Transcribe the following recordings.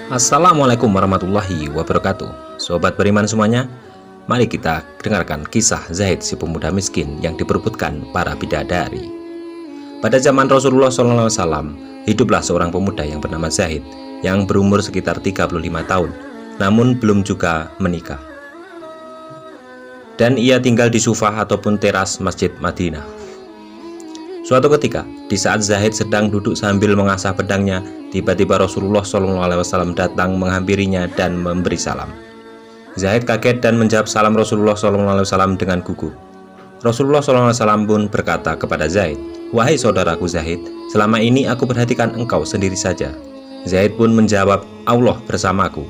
Assalamualaikum warahmatullahi wabarakatuh. Sobat beriman semuanya, mari kita dengarkan kisah Zaid, si pemuda miskin yang diperebutkan para bidadari. Pada zaman Rasulullah SAW, hiduplah seorang pemuda yang bernama Zaid yang berumur sekitar 35 tahun, namun belum juga menikah. Dan ia tinggal di sufah ataupun teras Masjid Madinah. Suatu ketika, di saat Zaid sedang duduk sambil mengasah pedangnya, tiba-tiba Rasulullah SAW datang menghampirinya dan memberi salam. Zaid kaget dan menjawab salam Rasulullah SAW dengan gugup. Rasulullah SAW pun berkata kepada Zaid, "Wahai saudaraku Zaid, selama ini aku perhatikan engkau sendiri saja." Zaid pun menjawab, "Allah bersamaku."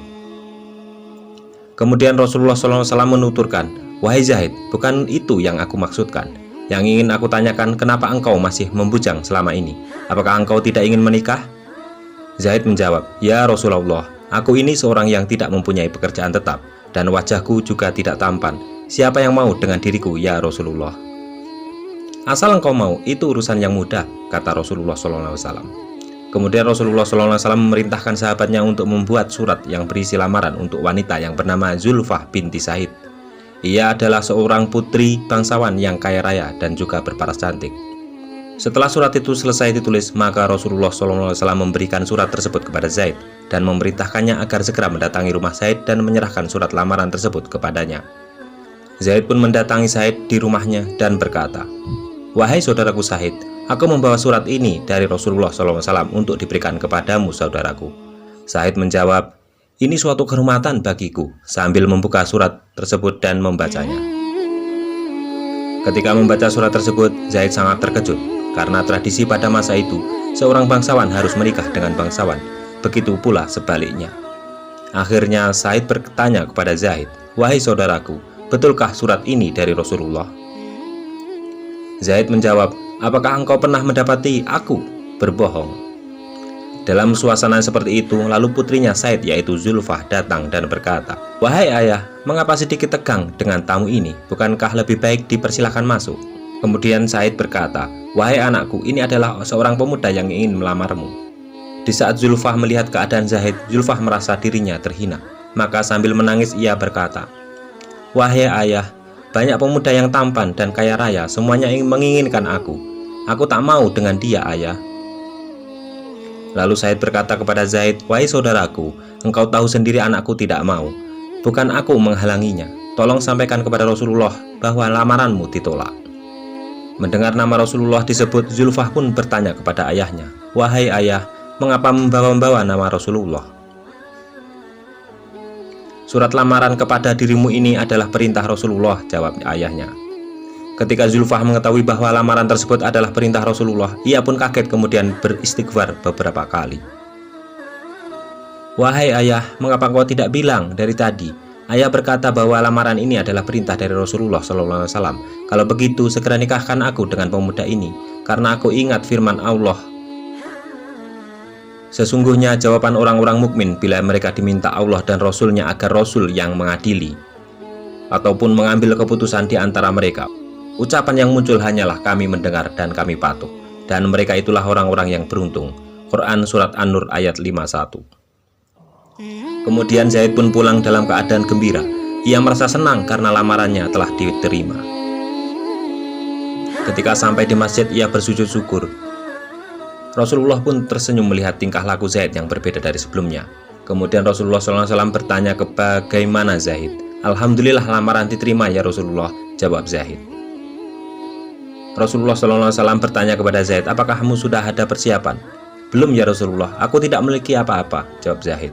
Kemudian Rasulullah SAW menuturkan, "Wahai Zaid, bukan itu yang aku maksudkan. Yang ingin aku tanyakan, kenapa engkau masih membujang selama ini? Apakah engkau tidak ingin menikah?" Zaid menjawab, "Ya Rasulullah, aku ini seorang yang tidak mempunyai pekerjaan tetap, dan wajahku juga tidak tampan. Siapa yang mau dengan diriku, ya Rasulullah?" "Asal engkau mau, itu urusan yang mudah," kata Rasulullah SAW. Kemudian Rasulullah SAW memerintahkan sahabatnya untuk membuat surat yang berisi lamaran untuk wanita yang bernama Zulfah binti Zaid. Ia adalah seorang putri bangsawan yang kaya raya dan juga berparas cantik. Setelah surat itu selesai ditulis, maka Rasulullah SAW memberikan surat tersebut kepada Zaid dan memerintahkannya agar segera mendatangi rumah Zaid dan menyerahkan surat lamaran tersebut kepadanya. Zaid pun mendatangi Zaid di rumahnya dan berkata, "Wahai saudaraku Zaid, aku membawa surat ini dari Rasulullah SAW untuk diberikan kepadamu, saudaraku." Zaid menjawab, "Ini suatu kehormatan bagiku," sambil membuka surat tersebut dan membacanya. Ketika membaca surat tersebut, Zaid sangat terkejut karena tradisi pada masa itu seorang bangsawan harus menikah dengan bangsawan, begitu pula sebaliknya. Akhirnya Zaid bertanya kepada Zaid, "Wahai saudaraku, betulkah surat ini dari Rasulullah?" Zaid menjawab, "Apakah engkau pernah mendapati aku berbohong?" Dalam suasana seperti itu, lalu putrinya Zaid yaitu Zulfah datang dan berkata, "Wahai ayah, mengapa sedikit tegang dengan tamu ini? Bukankah lebih baik dipersilahkan masuk?" Kemudian Zaid berkata, "Wahai anakku, ini adalah seorang pemuda yang ingin melamarmu." Di saat Zulfah melihat keadaan Zaid, Zulfah merasa dirinya terhina. Maka sambil menangis ia berkata, "Wahai ayah, banyak pemuda yang tampan dan kaya raya, semuanya menginginkan aku. Aku tak mau dengan dia, ayah." Lalu Zaid berkata kepada Zaid, "Wahai saudaraku, engkau tahu sendiri anakku tidak mau. Bukan aku menghalanginya. Tolong sampaikan kepada Rasulullah bahwa lamaranmu ditolak." Mendengar nama Rasulullah disebut, Zulfah pun bertanya kepada ayahnya, "Wahai ayah, mengapa membawa-bawa nama Rasulullah?" "Surat lamaran kepada dirimu ini adalah perintah Rasulullah," jawab ayahnya. Ketika Zulfah mengetahui bahwa lamaran tersebut adalah perintah Rasulullah, ia pun kaget kemudian beristighfar beberapa kali. "Wahai ayah, mengapa kau tidak bilang dari tadi? Ayah berkata bahwa lamaran ini adalah perintah dari Rasulullah SAW. Kalau begitu, segera nikahkan aku dengan pemuda ini, karena aku ingat firman Allah, 'Sesungguhnya jawaban orang-orang mukmin bila mereka diminta Allah dan Rasul-Nya agar Rasul yang mengadili ataupun mengambil keputusan di antara mereka. Ucapan yang muncul hanyalah kami mendengar dan kami patuh, dan mereka itulah orang-orang yang beruntung.'" Quran Surat An-Nur ayat 51. Kemudian Zaid pun pulang dalam keadaan gembira. Ia merasa senang karena lamarannya telah diterima. Ketika sampai di masjid, ia bersujud syukur. Rasulullah pun tersenyum melihat tingkah laku Zaid yang berbeda dari sebelumnya. Kemudian Rasulullah SAW bertanya, "Bagaimana Zaid?" "Alhamdulillah lamaran diterima ya Rasulullah," jawab Zaid. Rasulullah SAW bertanya kepada Zaid, "Apakah kamu sudah ada persiapan?" "Belum ya Rasulullah, aku tidak memiliki apa-apa," jawab Zaid.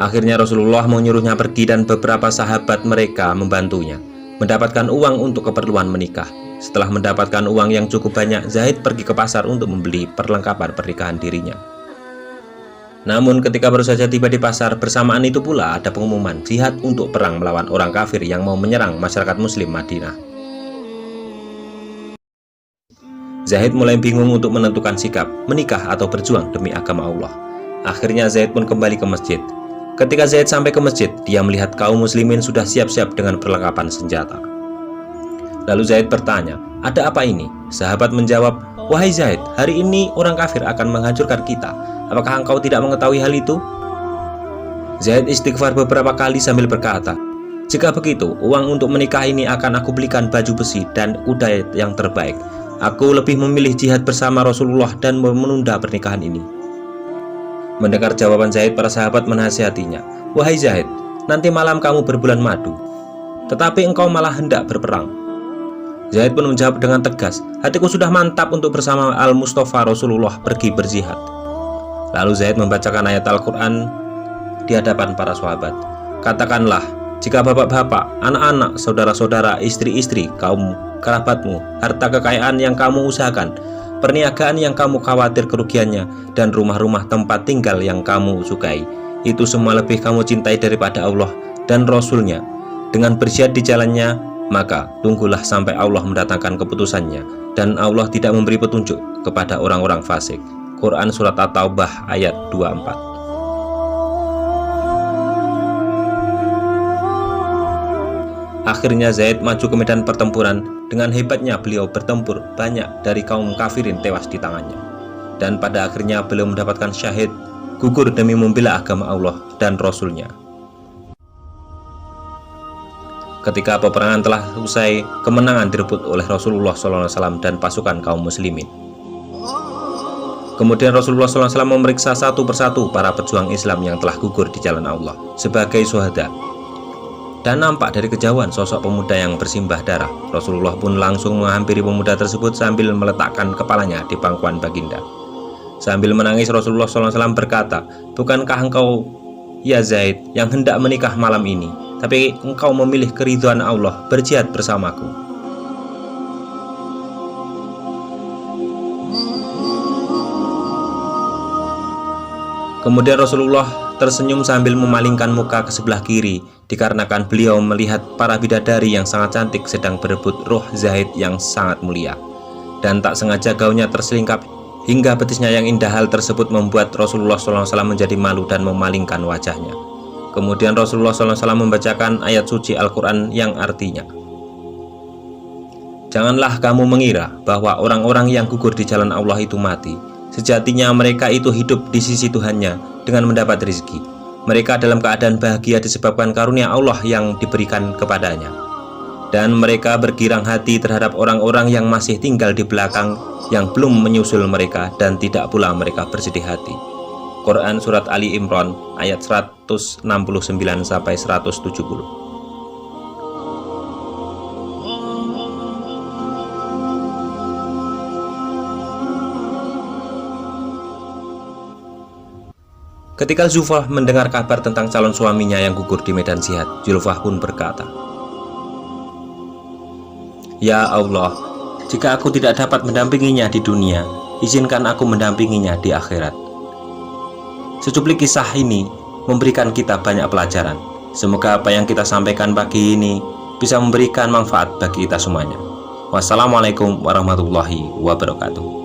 Akhirnya Rasulullah menyuruhnya pergi dan beberapa sahabat mereka membantunya mendapatkan uang untuk keperluan menikah. Setelah mendapatkan uang yang cukup banyak, Zaid pergi ke pasar untuk membeli perlengkapan pernikahan dirinya. Namun ketika baru saja tiba di pasar, bersamaan itu pula ada pengumuman jihad untuk perang melawan orang kafir yang mau menyerang masyarakat muslim Madinah. Zaid mulai bingung untuk menentukan sikap, menikah atau berjuang demi agama Allah. Akhirnya Zaid pun kembali ke masjid. Ketika Zaid sampai ke masjid, dia melihat kaum muslimin sudah siap-siap dengan perlengkapan senjata. Lalu Zaid bertanya, "Ada apa ini?" Sahabat menjawab, "Wahai Zaid, hari ini orang kafir akan menghancurkan kita. Apakah engkau tidak mengetahui hal itu?" Zaid istighfar beberapa kali sambil berkata, "Jika begitu, uang untuk menikah ini akan aku belikan baju besi dan kuda yang terbaik. Aku lebih memilih jihad bersama Rasulullah dan menunda pernikahan ini." Mendengar jawaban Zaid, para sahabat menasihatinya, "Wahai Zaid, nanti malam kamu berbulan madu, tetapi engkau malah hendak berperang." Zaid pun menjawab dengan tegas, "Hatiku sudah mantap untuk bersama Al-Mustafa Rasulullah pergi berjihad." Lalu Zaid membacakan ayat Al-Quran di hadapan para sahabat. "Katakanlah, jika bapak-bapak, anak-anak, saudara-saudara, istri-istri, kaum kerabatmu, harta kekayaan yang kamu usahakan, perniagaan yang kamu khawatir kerugiannya, dan rumah-rumah tempat tinggal yang kamu sukai, itu semua lebih kamu cintai daripada Allah dan Rasul-Nya, dengan berjihad di jalannya, maka tunggulah sampai Allah mendatangkan keputusannya, dan Allah tidak memberi petunjuk kepada orang-orang fasik." Quran Surat At-Taubah ayat 24. Akhirnya Zaid maju ke medan pertempuran. Dengan hebatnya beliau bertempur, banyak dari kaum kafirin tewas di tangannya. Dan pada akhirnya beliau mendapatkan syahid, gugur demi membela agama Allah dan Rasul-Nya. Ketika peperangan telah usai, kemenangan direbut oleh Rasulullah SAW dan pasukan kaum muslimin. Kemudian Rasulullah SAW memeriksa satu persatu para pejuang Islam yang telah gugur di jalan Allah sebagai syuhada. Dan nampak dari kejauhan sosok pemuda yang bersimbah darah. Rasulullah pun langsung menghampiri pemuda tersebut sambil meletakkan kepalanya di pangkuan baginda. Sambil menangis, Rasulullah SAW berkata, "Bukankah engkau, ya Zaid, yang hendak menikah malam ini, tapi engkau memilih keridhaan Allah, berjihad bersamaku?" Kemudian Rasulullah tersenyum sambil memalingkan muka ke sebelah kiri, dikarenakan beliau melihat para bidadari yang sangat cantik sedang berebut roh Zaid yang sangat mulia. Dan tak sengaja gaunnya terselingkap hingga betisnya yang indah. Hal tersebut membuat Rasulullah SAW menjadi malu dan memalingkan wajahnya. Kemudian Rasulullah SAW membacakan ayat suci Al-Quran yang artinya, "Janganlah kamu mengira bahwa orang-orang yang gugur di jalan Allah itu mati. Sejatinya mereka itu hidup di sisi Tuhannya dengan mendapat rezeki. Mereka dalam keadaan bahagia disebabkan karunia Allah yang diberikan kepadanya. Dan mereka bergirang hati terhadap orang-orang yang masih tinggal di belakang, yang belum menyusul mereka, dan tidak pula mereka bersedih hati." Quran Surat Ali Imran ayat 169-170. Ketika Zulfah mendengar kabar tentang calon suaminya yang gugur di medan jihad, Zulfah pun berkata, "Ya Allah, jika aku tidak dapat mendampinginya di dunia, izinkan aku mendampinginya di akhirat." Secuplik kisah ini memberikan kita banyak pelajaran. Semoga apa yang kita sampaikan pagi ini bisa memberikan manfaat bagi kita semuanya. Wassalamualaikum warahmatullahi wabarakatuh.